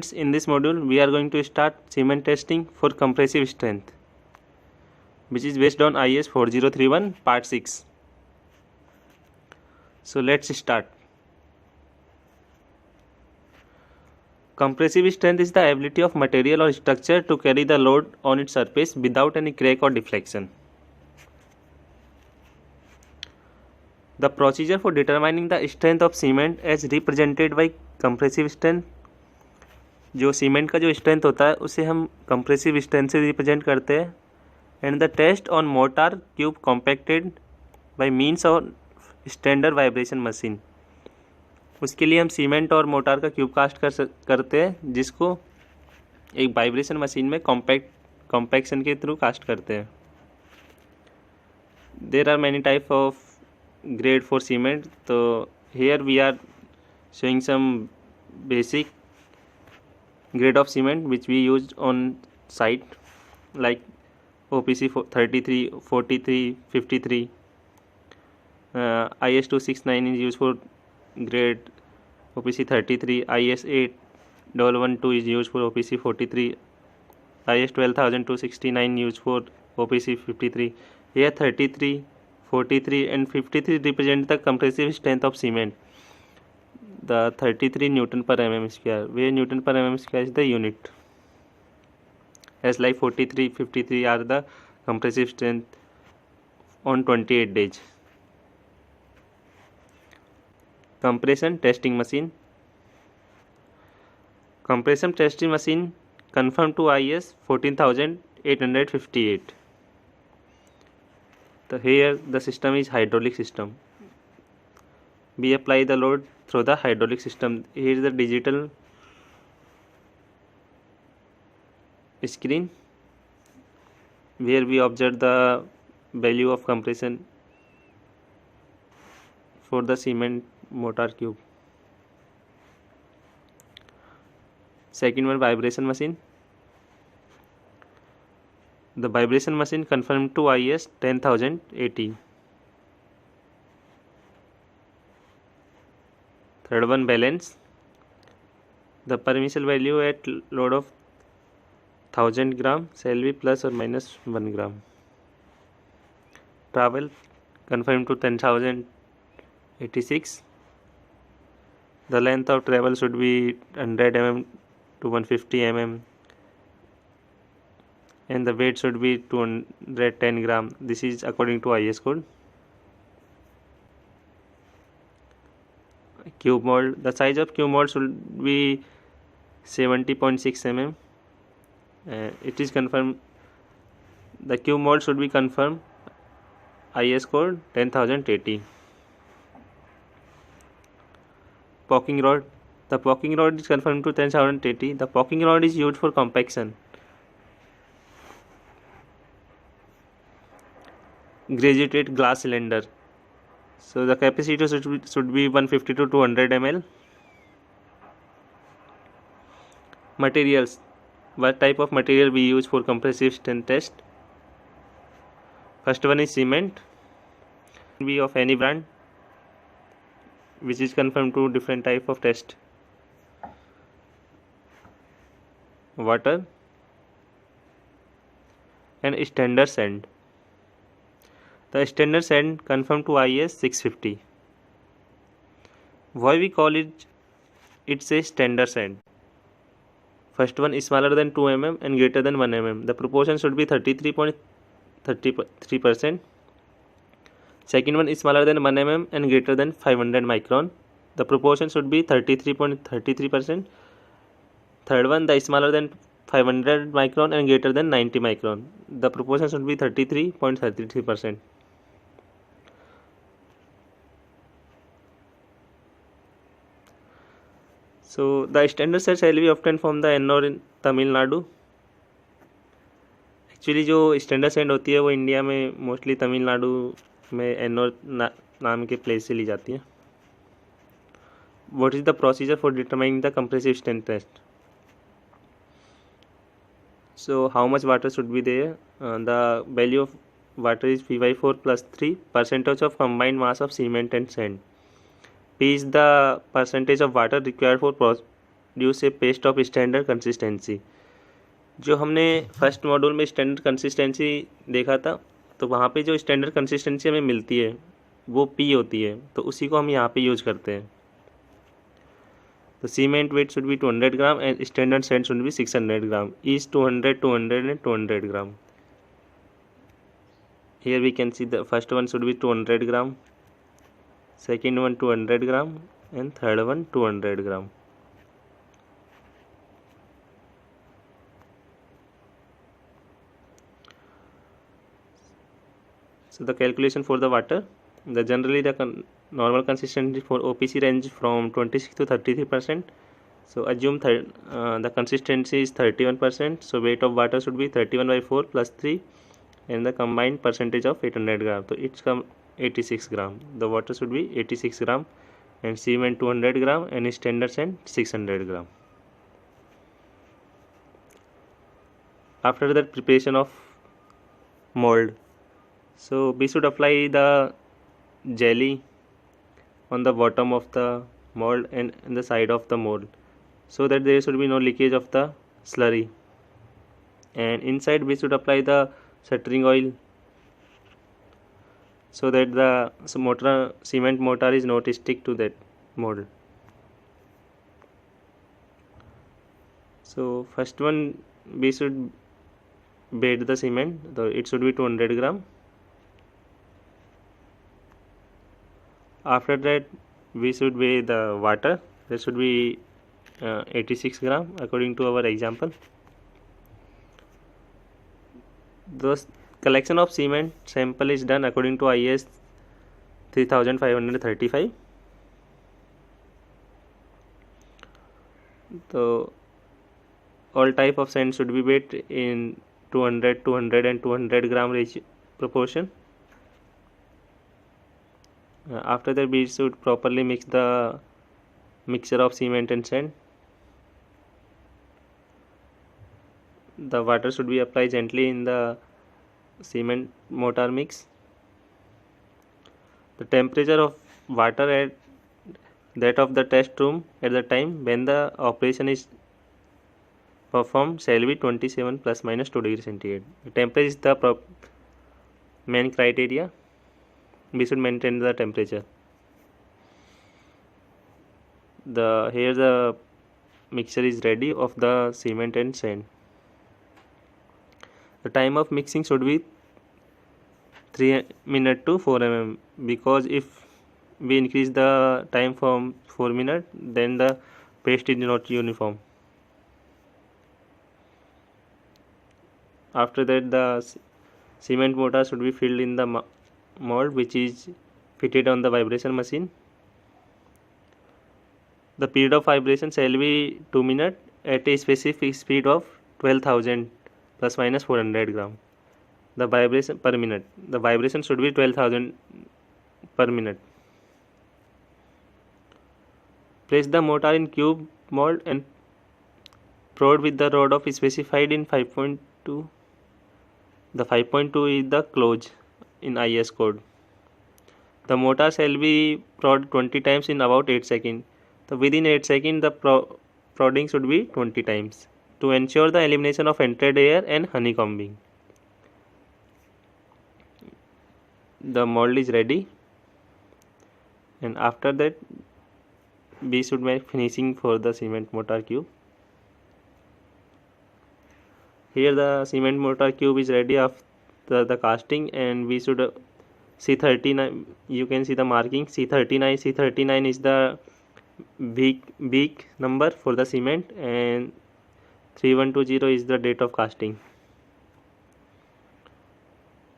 friends, in this module we are going to start cement testing for compressive strength, which is based on IS 4031 part 6. So let's start. Compressive strength is the ability of material or structure to carry the load on its surface without any crack or deflection. The procedure for determining the strength of cement as represented by compressive strength, जो cement का जो strength होता है उसे हम compressive strength से represent करते हैं. And the test on mortar cube compacted by means of standard vibration machine. उसके लिए हम सीमेंट और मोटार का क्यूब कास्ट करते हैं, जिसको एक वाइब्रेशन मशीन में कॉम्पैक्शन के थ्रू कास्ट करते हैं. There are many type of grade for cement. तो here we are showing some basic grade of cement which we use on site, like OPC 33, 43, 53. IS 269 is used for grade OPC 33. IS 8112 is used for OPC 43. IS 12269 used for OPC 53. Here 33, 43 and 53 represent the compressive strength of cement. The 33 Newton per mm square, where Newton per mm square is the unit, as like 43, 53 are the compressive strength on 28 days. Compression testing machine. Compression testing machine conform to IS 14858. So here the system is hydraulic system. We apply the load through the hydraulic system. Here is the digital screen where we observe the value of compression for the cement motor cube. Second one, vibration machine. The vibration machine conform to IS 10080. Third one, balance. The permissible value at load of 1000 gram shall be plus or minus 1 gram. Travel conform to 10,086. The length of travel should be 100 mm to 150 mm, and the weight should be 210 gram. This is according to IS code. Cube mold. The size of cube mold should be 70.6 mm. It is confirmed. The cube mold should be confirmed IS code 10080. Pocking rod. The pocking rod is confirmed to 10080. The pocking rod is used for compaction. Graduated glass cylinder. So the capacity should be 150 to 200 ml. Materials. What type of material we use for compressive strength test? First one is cement. Be of any brand, which is confirmed to different type of test. Water and standard sand. The standard sand confirmed to IS 650. Why we call it? It's a standard sand. First one is smaller than 2 mm and greater than 1 mm. The proportion should be 33.33%. Second one is smaller than 1 mm and greater than 500 micron. The proportion should be 33.33%. Third one, the smaller than 500 micron and greater than 90 micron. The proportion should be 33.33%. So the standard set shall be obtained from the Ennore in Tamil Nadu. Actually जो standard sand होती है वो India में mostly Tamil Nadu में एन्नोर नाम के place से ली जाती है. What is the procedure for determining the compressive strength test? So how much water should be there? The value of water is P/4 + 3 percentage of combined mass of cement and sand. P is the percentage of water required for produce a paste of standard consistency. जो हमने first module में standard consistency देखा था, तो वहाँ पे जो standard consistency हमें मिलती है वो P होती है, तो उसी को हम यहाँ पे यूज करते हैं। तो cement weight should be 200 gram and standard sand should be 600 gram, each 200, 200 and 200 gram. Here we can see the first one should be 200 gram, second one 200 gram and third one 200 gram. So the calculation for the water, generally the normal consistency for OPC range from 26 to 33%. So assume the consistency is 31%. So weight of water should be 31 by 4 plus 3 and the combined percentage of 800 gram. So it's come 86 gram. The water should be 86 gram and cement 200 gram and standard sand 600 gram. After that, preparation of mold. So we should apply the jelly on the bottom of the mold and in the side of the mold, so that there should be no leakage of the slurry. And inside we should apply the shuttering oil, so that the cement mortar is not stick to that mold. So first one, we should bait the cement, it should be 200 gram. After that, we should weigh the water, that should be 86 gram according to our example. The collection of cement sample is done according to IS 3535. So all type of sand should be weighed in 200, 200 and 200 gram ratio proportion. After that, we should properly mix the mixture of cement and sand. The water should be applied gently in the cement mortar mix. The temperature of water at that of the test room at the time when the operation is performed shall be 27 plus minus 2 degrees centigrade. The temperature is the main criteria. We should maintain the temperature. Here the mixture is ready of the cement and sand. The time of mixing should be 3 minutes to 4 mm, because if we increase the time from 4 minutes, then the paste is not uniform. After that, the cement mortar should be filled in the mold, which is fitted on the vibration machine. The period of vibration shall be 2 minutes at a specific speed of 12,000 plus minus 400 gram. The vibration per minute. The vibration should be 12,000 per minute. Place the mortar in cube mold and prod with the rod of specified in 5.2. The 5.2 is the close in IS code. The mortar shall be prodded 20 times in about 8 seconds. So within 8 seconds, the prodding should be 20 times to ensure the elimination of entered air and honeycombing. The mold is ready, and after that, we should make finishing for the cement mortar cube. Here the cement mortar cube is ready after the casting, and we should C39. You can see the marking C39. C39 is the week number for the cement, and 3120 is the date of casting.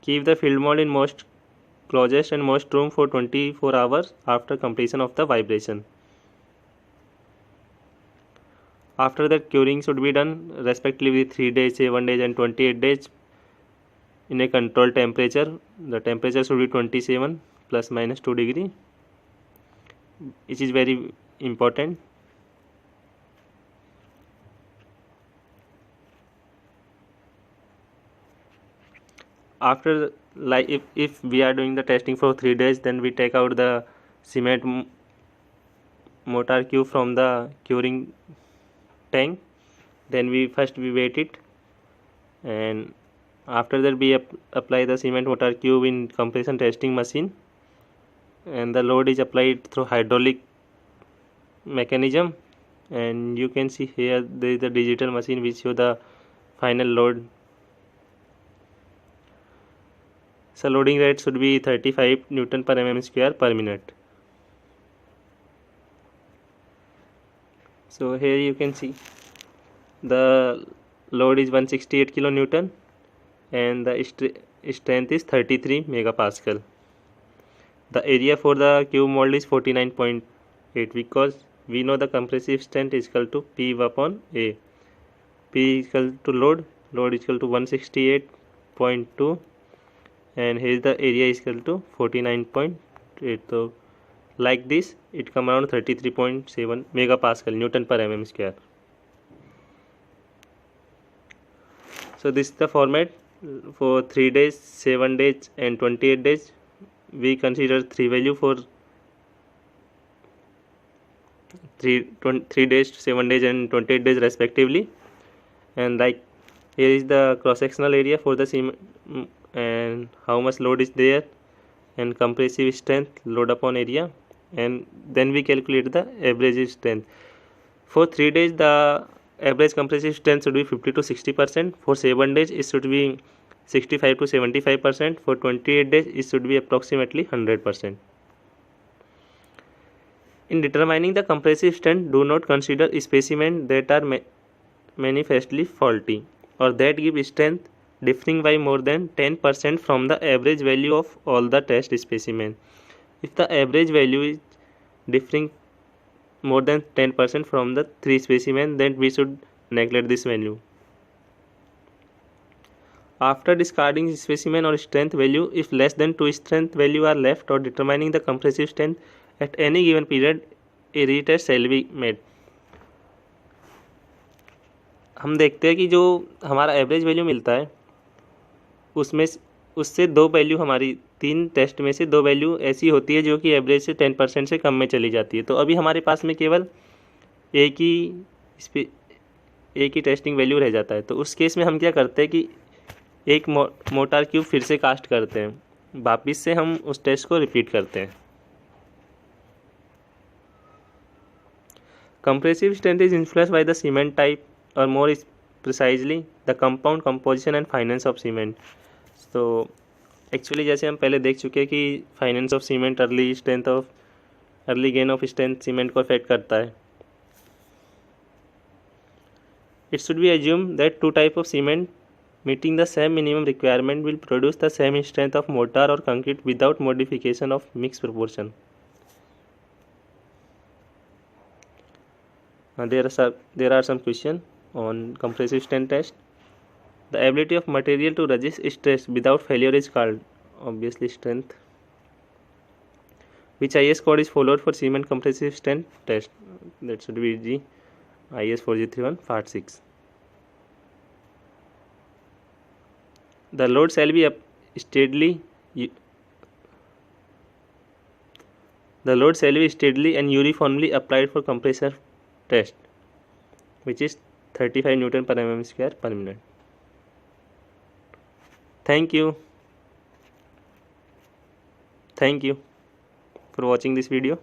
Keep the filled mold in most closest and most room for 24 hours after completion of the vibration. After that, curing should be done respectively 3 days, 7 days and 28 days in a controlled temperature. The temperature should be 27 plus minus 2 degree, which is very important. After, like, if we are doing the testing for 3 days, then we take out the cement mortar cube from the curing tank. Then we wet it, and after that we apply the cement mortar cube in compression testing machine, and the load is applied through hydraulic mechanism. And you can see here there is a digital machine which show the final load. So loading rate should be 35 Newton per mm square per minute. So here you can see the load is 168 kilonewton and the strength is 33 megapascal. The area for the cube mold is 49.8 because we know the compressive strength is equal to P upon A. P is equal to load is equal to 168.2, and here the area is equal to 49.8. So like this it come around 33.7 megapascal Newton per mm square. So this is the format for 3 days, 7 days and 28 days. We consider 3 value for 3 days, 7 days and 28 days respectively. And like here is the cross sectional area for the cement and how much load is there, and compressive strength, load upon area, and then we calculate the average strength. For 3 days the average compressive strength should be 50 to 60%. For 7 days it should be 65 to 75%. For 28 days it should be approximately 100%. In determining the compressive strength, do not consider specimens that are manifestly faulty or that give strength differing by more than 10% from the average value of all the test specimens. If the average value is differing more than 10% from the 3 specimens, then we should neglect this value. After discarding specimen or strength value, if less than 2 strength value are left or determining the compressive strength at any given period, a retest shall be made. हम देखते हैं कि जो हमारा average value मिलता है उसमें उससे 2 वैल्यू, हमारी 3 टेस्ट में से 2 वैल्यू ऐसी होती है जो कि एवरेज से 10% से कम में चली जाती है। तो अभी हमारे पास में केवल एक ही टेस्टिंग वैल्यू रह जाता है। तो उस केस में हम क्या करते हैं कि एक मोटार क्यूब फिर से कास्ट करते हैं, वापिस से हम उस टेस्ट को रिपीट करते हैं। Compressive strength is influenced by the cement type or more precisely the compound composition and finance of cement. तो एक्चुअली जैसे हम पहले देख चुके हैं कि finance of cement early gain of strength cement को अफेक्ट करता है। It should be assumed that 2 type of cement meeting the same minimum requirement will produce the same strength of mortar or concrete without modification of mix proportion. There are some questions on compressive strength test. The ability of material to resist stress without failure is called obviously strength. Which IS code is followed for cement compressive strength test? That should be G IS 4G31 part 6. The load shall be steadily and uniformly applied for compressor test, which is 35 Newton per mm square per minute. Thank you for watching this video.